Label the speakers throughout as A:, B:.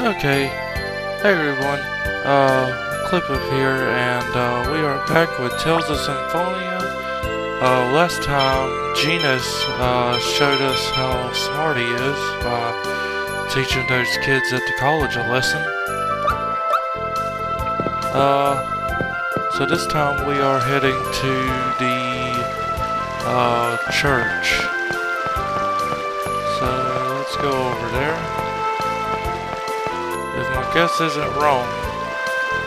A: Okay, hey everyone, Clip up here, and we are back with Tales of Symphonia. Last time, Genus showed us how smart he is by teaching those kids at the college a lesson. So this time we are heading to the church. So let's go over there. If my guess isn't wrong,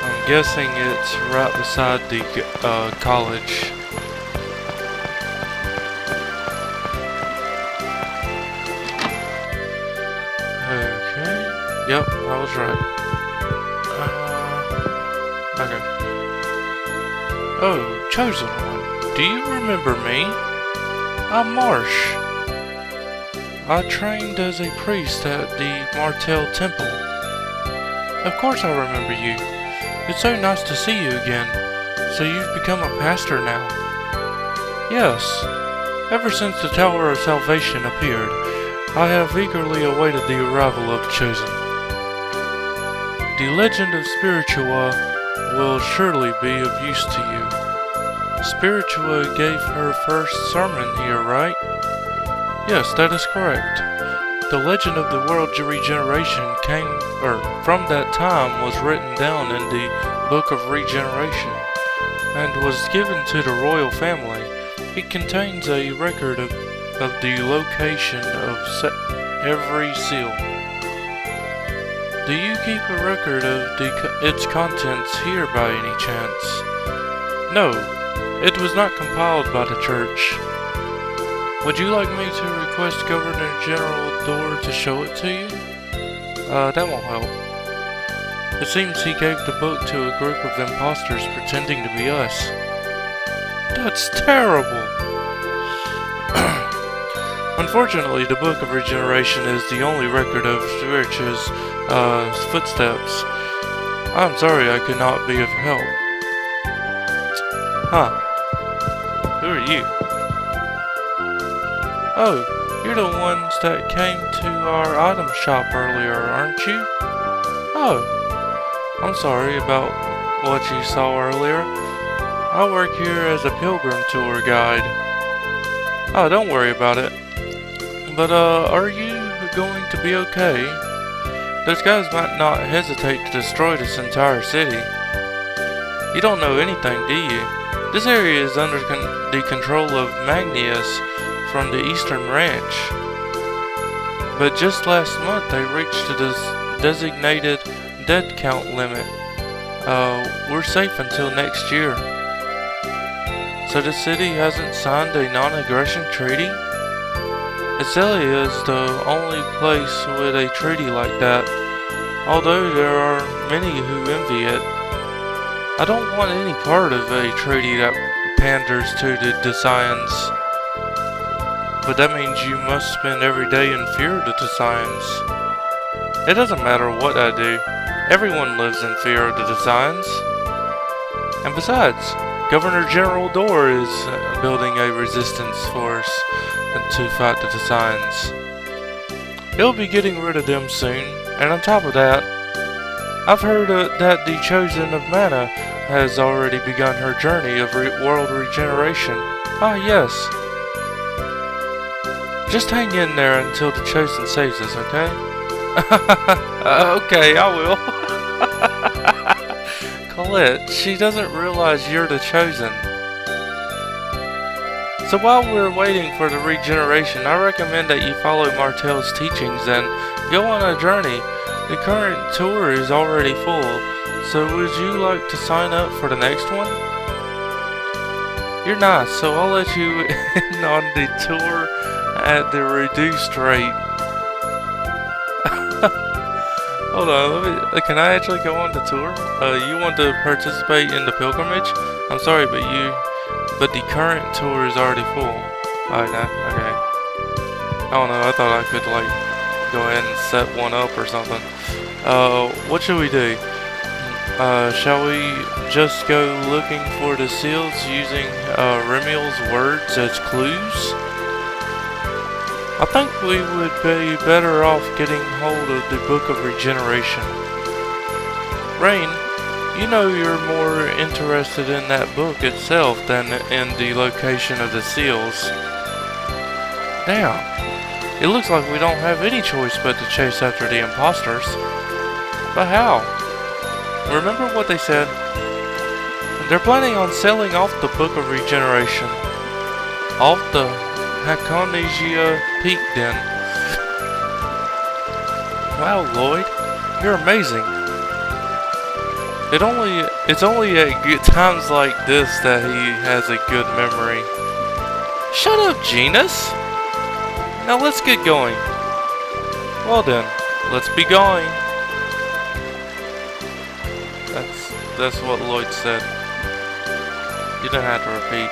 A: I'm guessing it's right beside the college. Okay. Yep, I was right. Okay. Oh, chosen one. Do you remember me? I'm Marsh. I trained as a priest at the Martel Temple. Of course I remember you. It's so nice to see you again. So you've become a pastor now? Yes. Ever since the Tower of Salvation appeared, I have eagerly awaited the arrival of the Chosen. The legend of Spiritua will surely be of use to you. Spiritua gave her first sermon here, right? Yes, that is correct. The legend of the world regeneration from that time was written down in the Book of Regeneration and was given to the royal family. It contains a record of the location of every seal. Do you keep a record of its contents here by any chance? No, it was not compiled by the church. Would you like me to request Governor General Dorr to show it to you? That won't help. It seems he gave the book to a group of imposters pretending to be us. That's terrible! Unfortunately, the Book of Regeneration is the only record of Spiritu's footsteps. I'm sorry I could not be of help. Huh. Who are you? Oh, you're the ones that came to our item shop earlier, aren't you? Oh, I'm sorry about what you saw earlier. I work here as a pilgrim tour guide. Oh, don't worry about it. But, are you going to be okay? Those guys might not hesitate to destroy this entire city. You don't know anything, do you? This area is under the control of Magnius from the Eastern Ranch. But just last month they reached the designated dead count limit. We're safe until next year. So the city hasn't signed a non-aggression treaty? Acelia is the only place with a treaty like that, although there are many who envy it. I don't want any part of a treaty that panders to the Decians. But that means you must spend every day in fear of the Decians. It doesn't matter what I do. Everyone lives in fear of the Decians. And besides, Governor General Dorr is building a resistance force to fight the Decians. He'll be getting rid of them soon, and on top of that, I've heard that the Chosen of Mana has already begun her journey of world regeneration. Ah, yes. Just hang in there until the Chosen saves us, okay? Okay, I will. Colette, she doesn't realize you're the Chosen. So while we're waiting for the regeneration, I recommend that you follow Martel's teachings and go on a journey. The current tour is already full, so would you like to sign up for the next one? You're nice, so I'll let you in on the tour at the reduced rate. Hold on, can I actually go on the tour? You want to participate in the pilgrimage? I'm sorry, but the current tour is already full. Oh, no, okay. I don't know, I thought I could, like, go ahead and set one up or something. What should we do? Shall we just go looking for the seals using Remiel's words as clues? I think we would be better off getting hold of the Book of Regeneration. Rain, you know you're more interested in that book itself than in the location of the seals. Damn. It looks like we don't have any choice but to chase after the imposters. But how? Remember what they said? They're planning on selling off the Book of Regeneration. Off the Hakonesia Peak Den. Wow, Lloyd. You're amazing. It's only at good times like this that he has a good memory. Shut up, Genus! Now let's get going. Well then, let's be going. That's what Lloyd said. You don't have to repeat.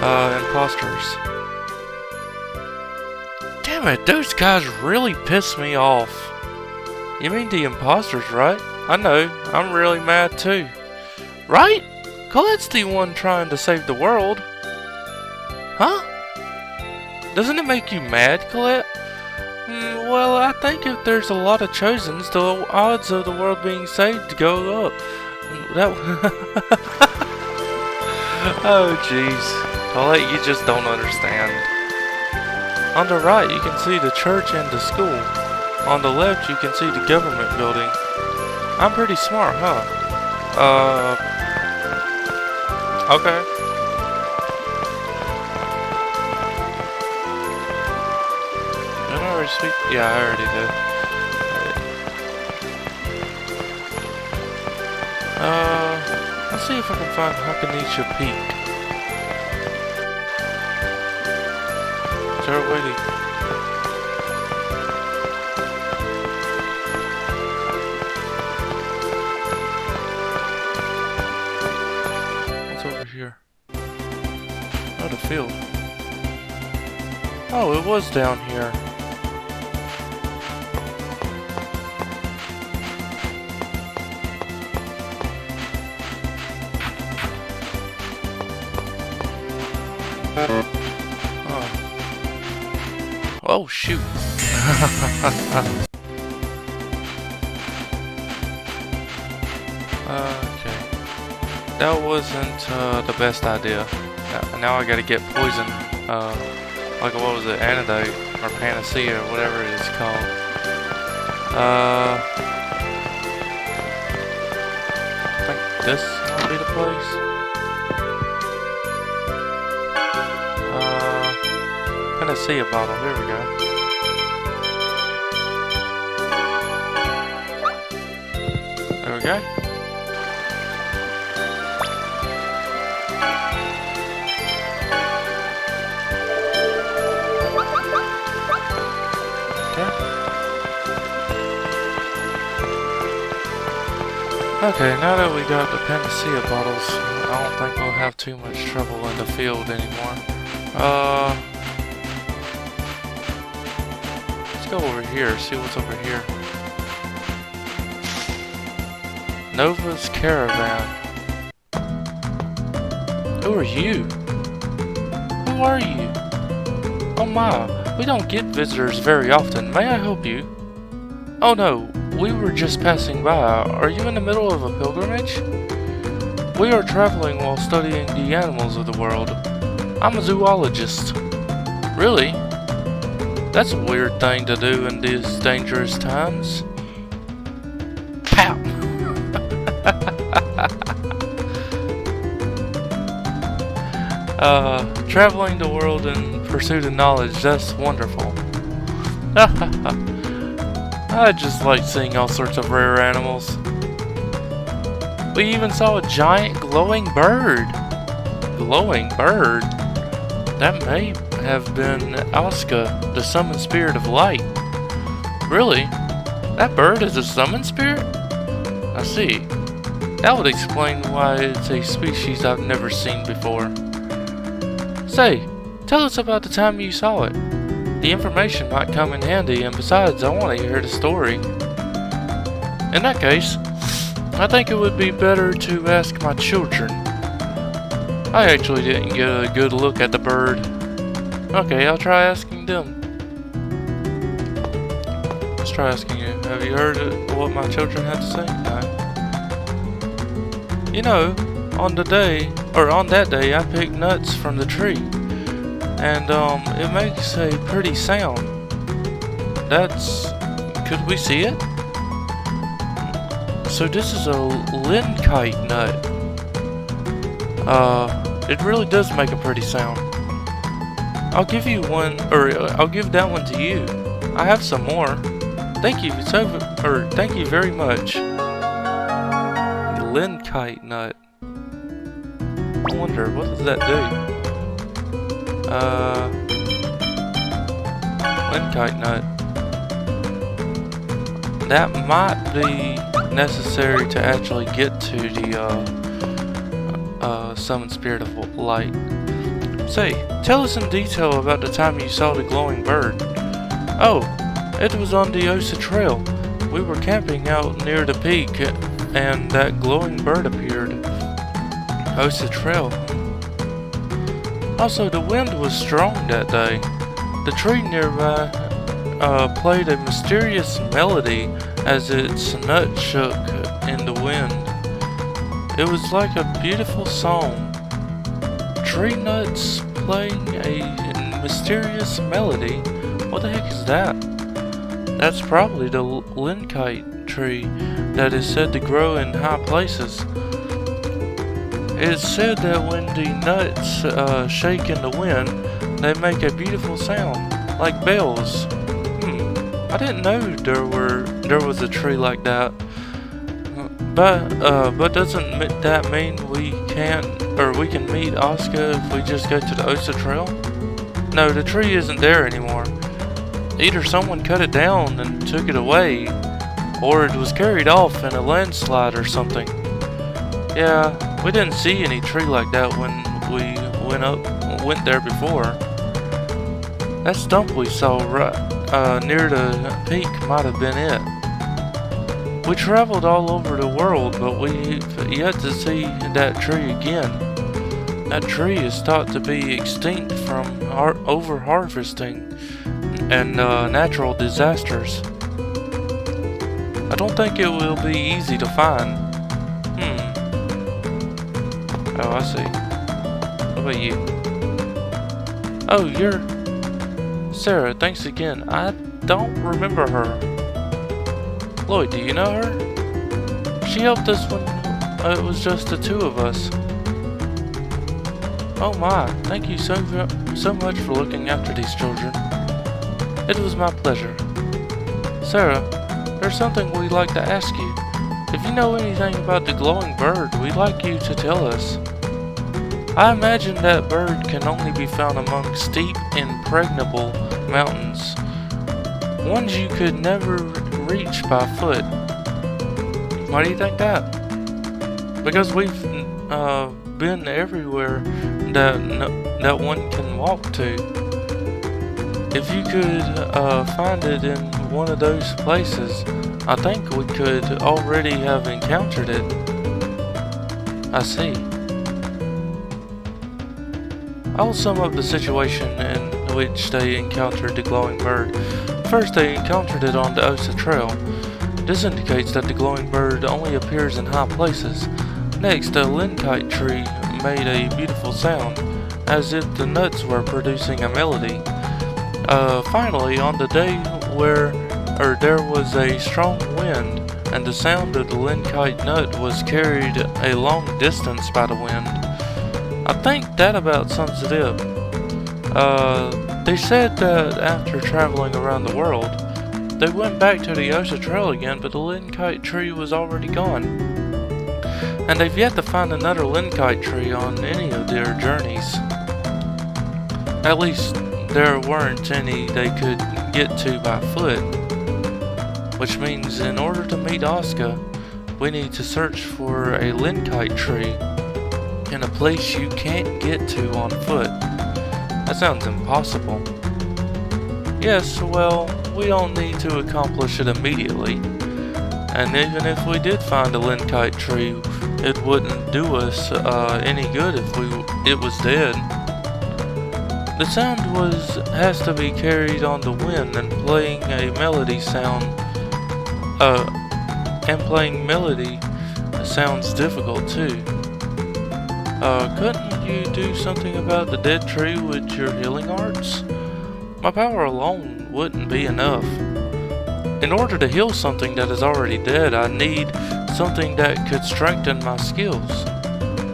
A: Imposters. Damn it, those guys really piss me off. You mean the imposters, right? I know, I'm really mad too. Right? Colette's the one trying to save the world. Huh? Doesn't it make you mad, Colette? Well, I think if there's a lot of chosens, the odds of the world being saved go up. Oh, jeez. Colette, you just don't understand. On the right, you can see the church and the school. On the left, you can see the government building. I'm pretty smart, huh? Okay. Did I already speak? Yeah, I already did. Let's see if I can find Hakonesia Peak. Start waiting. What's over here? Oh, the field. Oh, it was down here. Oh shoot. Okay. That wasn't the best idea. Now I gotta get poison. Like what was it? Antidote or panacea or whatever it is called. I think this might be the place. Panacea bottle, here we go. There we go. Okay, now that we got the panacea bottles, I don't think we'll have too much trouble in the field anymore. Let's go over here, see what's over here. Nova's Caravan. Who are you? Who are you? Oh my, we don't get visitors very often. May I help you? Oh no, we were just passing by. Are you in the middle of a pilgrimage? We are traveling while studying the animals of the world. I'm a zoologist. Really? That's a weird thing to do in these dangerous times. Pow! Traveling the world in pursuit of knowledge, that's wonderful. I just like seeing all sorts of rare animals. We even saw a giant glowing bird. Glowing bird? That may have been Asuka, the summoned spirit of light. Really? That bird is a summoned spirit? I see. That would explain why it's a species I've never seen before. Say, tell us about the time you saw it. The information might come in handy, and besides, I want to hear the story. In that case, I think it would be better to ask my children. I actually didn't get a good look at the bird. Okay, I'll try asking them. Let's try asking you. Have you heard what my children had to say? No. You know, on that day, I picked nuts from the tree. And, it makes a pretty sound. Could we see it? So this is a linkite nut. It really does make a pretty sound. I'll give you one, or I'll give that one to you. I have some more. Thank you thank you very much. The linkite nut. I wonder, what does that do? Linkite nut. That might be necessary to actually get to the summoned spirit of light. Say, tell us in detail about the time you saw the glowing bird. Oh, it was on the Osa Trail. We were camping out near the peak, and that glowing bird appeared. Osa Trail. Also, the wind was strong that day. The tree nearby played a mysterious melody as its nut shook in the wind. It was like a beautiful song. Tree nuts playing a mysterious melody? What the heck is that? That's probably the linkite tree that is said to grow in high places. It's said that when the nuts shake in the wind, they make a beautiful sound, like bells. I didn't know there was a tree like that. But doesn't that mean we can meet Asuka if we just go to the Osa Trail? No, the tree isn't there anymore. Either someone cut it down and took it away, or it was carried off in a landslide or something. Yeah, we didn't see any tree like that when we went there before. That stump we saw right near the peak might have been it. We traveled all over the world, but we've yet to see that tree again. That tree is thought to be extinct from over-harvesting and natural disasters. I don't think it will be easy to find. Oh, I see. What about you? Oh, you're Sarah, thanks again. I don't remember her. Lloyd, do you know her? She helped us when it was just the two of us. Oh my, thank you so much for looking after these children. It was my pleasure. Sarah, there's something we'd like to ask you. If you know anything about the glowing bird, we'd like you to tell us. I imagine that bird can only be found among steep, impregnable mountains. Ones you could never reach by foot. Why do you think that? Because we've been everywhere that one can walk to. If you could find it in one of those places, I think we could already have encountered it. I see. I'll sum up the situation in which they encountered the glowing bird. First, they encountered it on the Osa Trail. This indicates that the glowing bird only appears in high places. Next, a linkite tree made a beautiful sound, as if the nuts were producing a melody. Finally, on the day where there was a strong wind, and the sound of the linkite nut was carried a long distance by the wind. I think that about sums it up. They said that after traveling around the world, they went back to the Osa Trail again, but the linkite tree was already gone. And they've yet to find another linkite tree on any of their journeys. At least, there weren't any they could get to by foot. Which means in order to meet Asuka, we need to search for a linkite tree in a place you can't get to on foot. That sounds impossible. Yes, well, we don't need to accomplish it immediately. And even if we did find a linkite tree, it wouldn't do us any good if it was dead. The sound has to be carried on the wind, and playing a melody sounds difficult too. Couldn't you do something about the dead tree with your healing arts? My power alone wouldn't be enough. In order to heal something that is already dead, I need something that could strengthen my skills.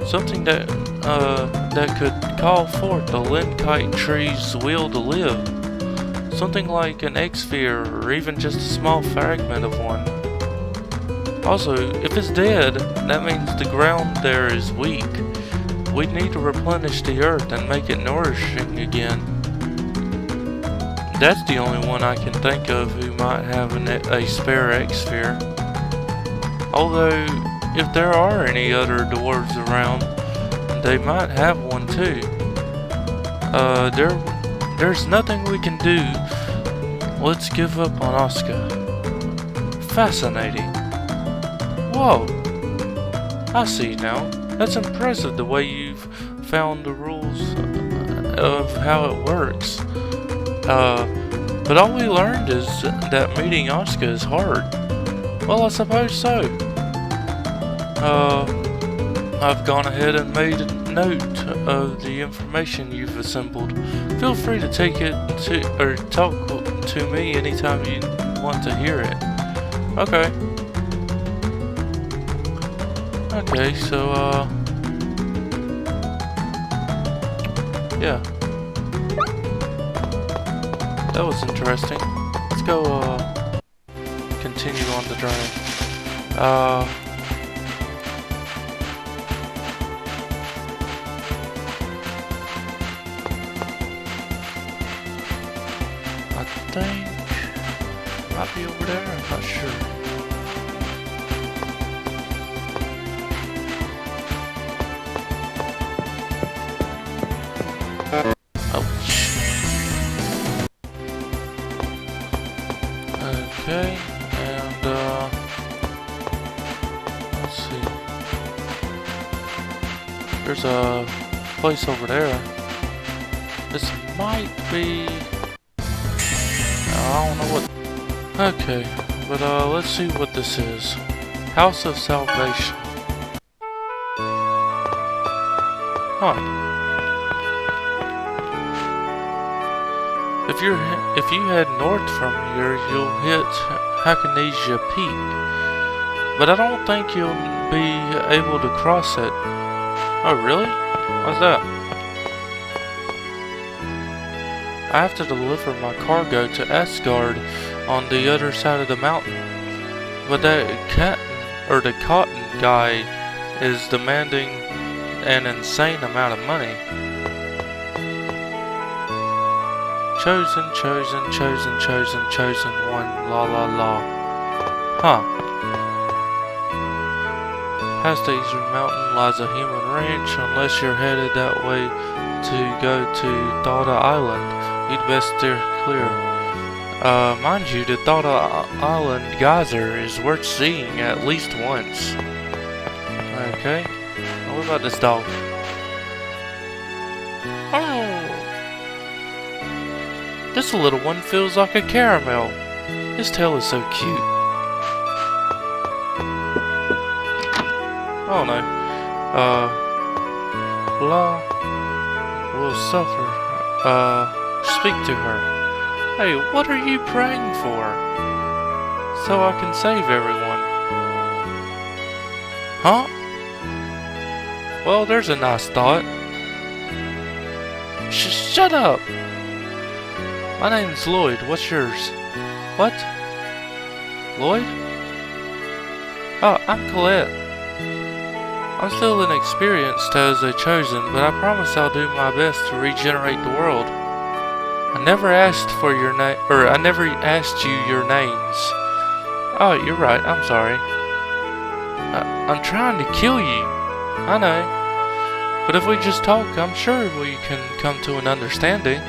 A: Something that could call forth the linkite tree's will to live. Something like an X-sphere, or even just a small fragment of one. Also, if it's dead, that means the ground there is weak. We'd need to replenish the earth and make it nourishing again. That's the only one I can think of who might have a spare X-sphere. Although, if there are any other dwarves around, they might have one too. There's nothing we can do. Let's give up on Oscar. Fascinating. Whoa! I see now. That's impressive the way you've found the rules of how it works. But all we learned is that meeting Oscar is hard. Well, I suppose so. I've gone ahead and made a note of the information you've assembled. Feel free to take it or talk to me anytime you want to hear it. Okay. Okay, so, yeah. That was interesting. Let's go, continue on the journey. I think it might be over there, I'm not sure. Okay, and let's see. There's a place over there. This might be, I don't know what. Okay, but let's see what this is. House of Salvation. Huh. If you head north from here, you'll hit Hakanisia Peak. But I don't think you'll be able to cross it. Oh, really? What's that? I have to deliver my cargo to Asgard on the other side of the mountain. But the cotton guy is demanding an insane amount of money. Chosen one, la la la. Huh. Past the eastern mountain lies a human ranch. Unless you're headed that way to go to Thada Island, you'd best steer clear. Mind you, the Thada Island geyser is worth seeing at least once. Okay. Now what about this dog? Oh! This little one feels like a caramel. His tail is so cute. Oh no. La will suffer. Speak to her. Hey, what are you praying for? So I can save everyone. Huh? Well, there's a nice thought. Shut up! My name's Lloyd. What's yours? What? Lloyd? Oh, I'm Colette. I'm still inexperienced as a chosen, but I promise I'll do my best to regenerate the world. I never asked for your name, or I never asked you your names. Oh, you're right. I'm sorry. I'm trying to kill you. I know. But if we just talk, I'm sure we can come to an understanding.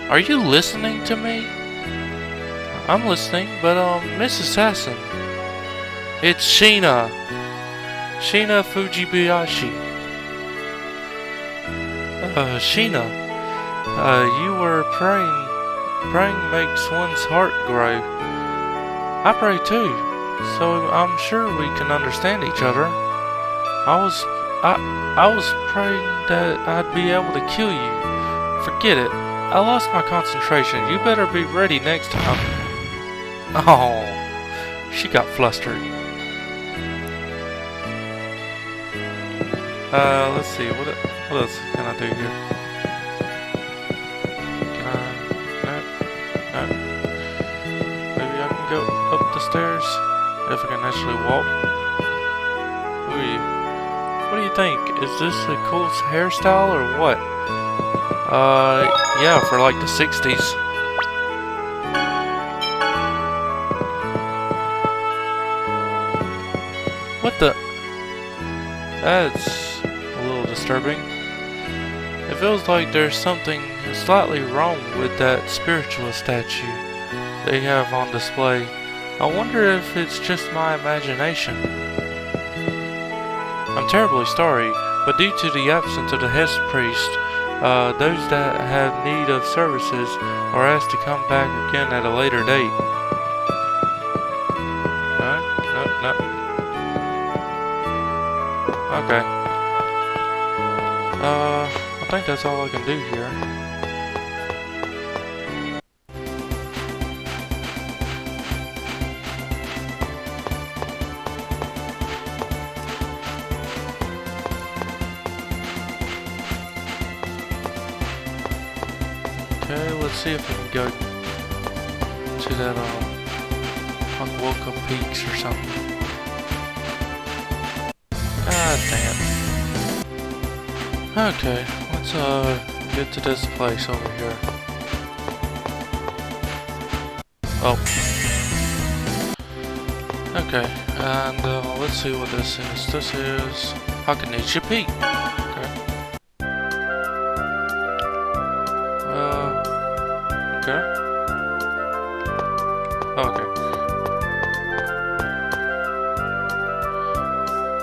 A: Are you listening to me? I'm listening, but Miss Assassin, It's Sheena! Sheena Fujibayashi. Sheena, you were praying. Praying makes one's heart grow. I pray too, so I'm sure we can understand each other. I was praying that I'd be able to kill you. Forget it. I lost my concentration. You better be ready next time. Oh, she got flustered. Let's see. What else can I do here? Can I? No. Maybe I can go up the stairs if I can actually walk. What do you think? Is this a cool hairstyle or what? Yeah, for like the 60s. What the? That's a little disturbing. It feels like there's something slightly wrong with that spiritual statue they have on display. I wonder if it's just my imagination. I'm terribly sorry, but due to the absence of the head priest, those that have need of services are asked to come back again at a later date. No. Okay. I think that's all I can do here. Okay, let's see if we can go to that, Unwelcome Peaks or something. God damn. Okay, let's, get to this place over here. Oh. Okay, and, let's see what this is. This is Hakanichi Peak. Okay. Okay. Okay.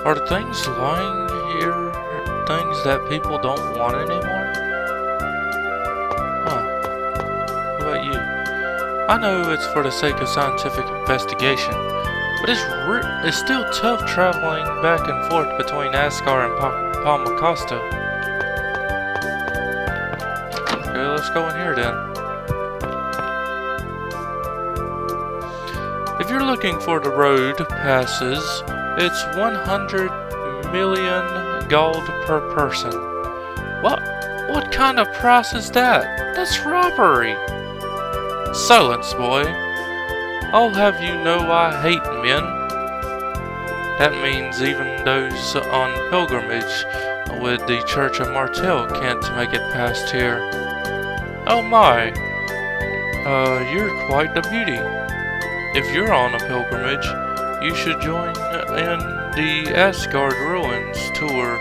A: Are things lying here things that people don't want anymore? Huh. What about you? I know it's for the sake of scientific investigation, but it's still tough traveling back and forth between Asgard and Palmacosta. Okay, let's go in here then. If you're looking for the road passes, it's 100 million gold per person. What kind of price is that? That's robbery. Silence, boy. I'll have you know I hate men. That means even those on pilgrimage with the Church of Martel can't make it past here. Oh my. You're quite the beauty. If you're on a pilgrimage, you should join in the Asgard Ruins tour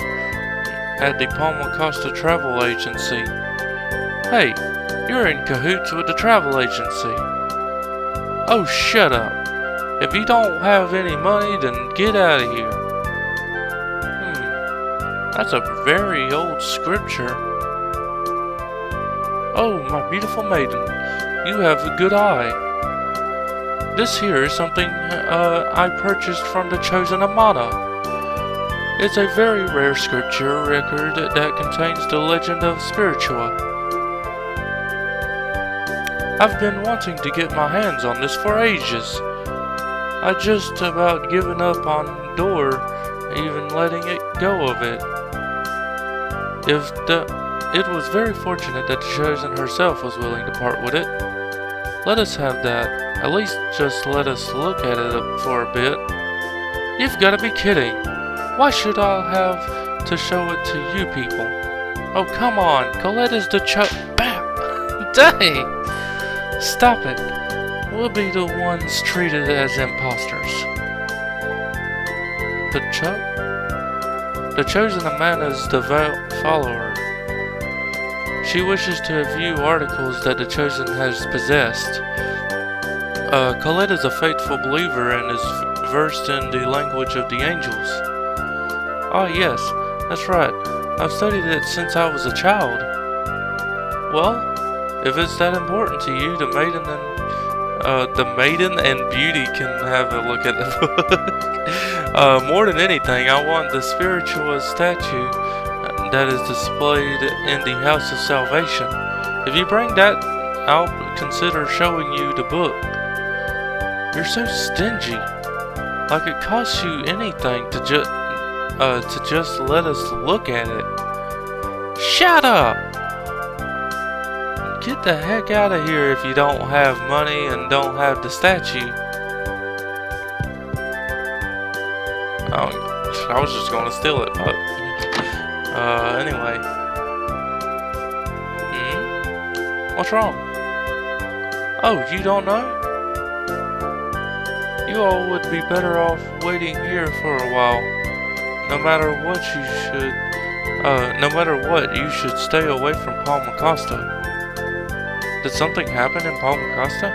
A: at the Palmacosta Travel Agency. Hey, you're in cahoots with the travel agency. Oh, shut up. If you don't have any money, then get out of here. That's a very old scripture. Oh, my beautiful maiden, you have a good eye. This here is something I purchased from the Chosen Amana. It's a very rare scripture record that contains the legend of Spiritua. I've been wanting to get my hands on this for ages. I just about given up on Door even letting it go of it. It was very fortunate that the Chosen herself was willing to part with it. Let us have that. At least just let us look at it for a bit. You've got to be kidding. Why should I have to show it to you people? Oh, come on. Colette is the Bam! Dang! Stop it. We'll be the ones treated as imposters. The Chosen Amana's devout follower. She wishes to view articles that the Chosen has possessed. Colette is a faithful believer and is versed in the language of the angels. Ah, yes, that's right. I've studied it since I was a child. Well, if it's that important to you, the maiden and beauty can have a look at the book. More than anything, I want the spiritualist statue that is displayed in the House of Salvation. If you bring that, I'll consider showing you the book. You're so stingy. Like it costs you anything to just let us look at it. Shut up! Get the heck out of here if you don't have money and don't have the statue. Oh, I was just gonna steal it, but anyway. What's wrong? Oh, you don't know? You all would be better off waiting here for a while. No matter what, you should stay away from Palmacosta. Did something happen in Palmacosta?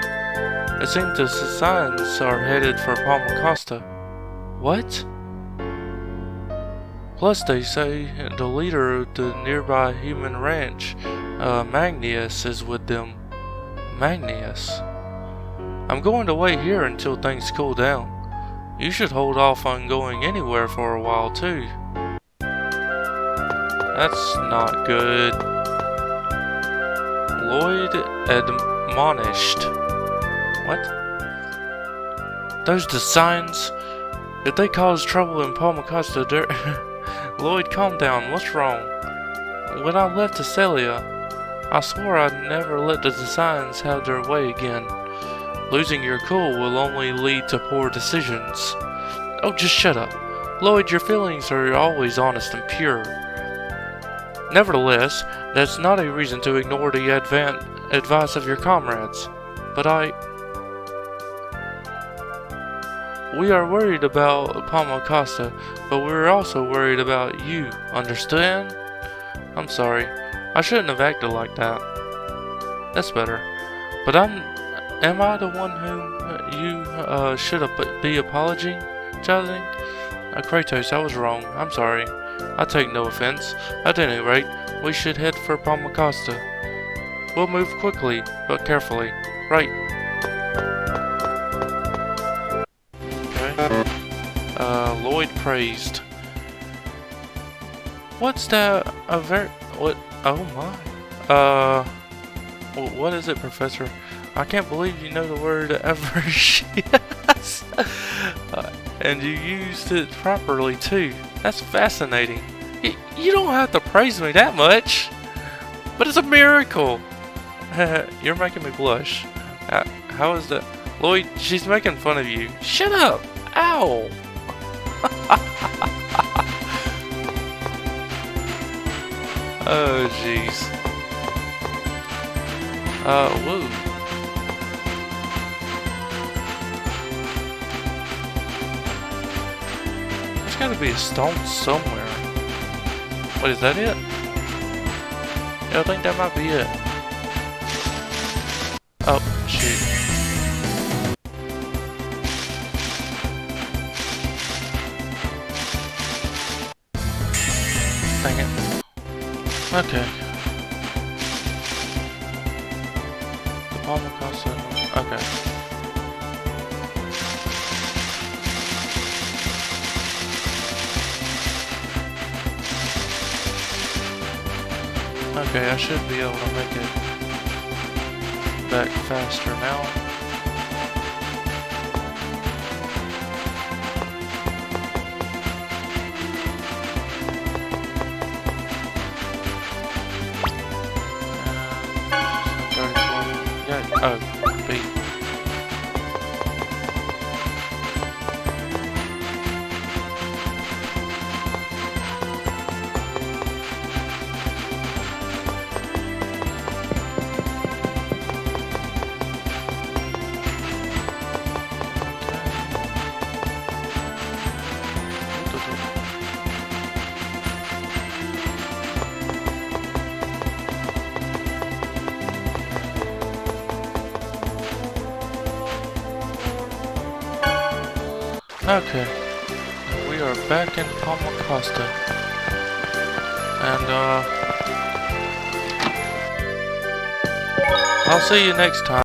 A: It seems the signs are headed for Palmacosta. What? Plus they say the leader of the nearby human ranch, Magnius, is with them. Magnius? I'm going to wait here until things cool down. You should hold off on going anywhere for a while too. That's not good. Lloyd admonished. What? Those the signs? If they cause trouble in Palmacosta, Lloyd, calm down. What's wrong? When I left Acelia, I swore I'd never let the signs have their way again. Losing your cool will only lead to poor decisions. Oh, just shut up. Lloyd, your feelings are always honest and pure. Nevertheless, that's not a reason to ignore the advice of your comrades. But we are worried about Palmacosta, but we're also worried about you, understand? I'm sorry. I shouldn't have acted like that. That's better. But am I the one whom you should be apologizing? Kratos, I was wrong. I'm sorry. I take no offense. At any rate, we should head for Palmacosta. We'll move quickly, but carefully. Right. Okay. Lloyd praised. What's that? What? Oh my. What is it, Professor? I can't believe you know the word aversion. And you used it properly too. That's fascinating. You don't have to praise me that much. But it's a miracle. You're making me blush. How is that? Lloyd, she's making fun of you. Shut up. Ow. Oh, jeez. Whoa. There's gotta be a stone somewhere. What, is that it? Yeah, I think that might be it. Oh, shoot. Dang it. Okay. The palmacosta. Okay. Okay, I should be able to make it back faster now. Oh, B. Okay. We are back in Palmacosta. And, I'll see you next time.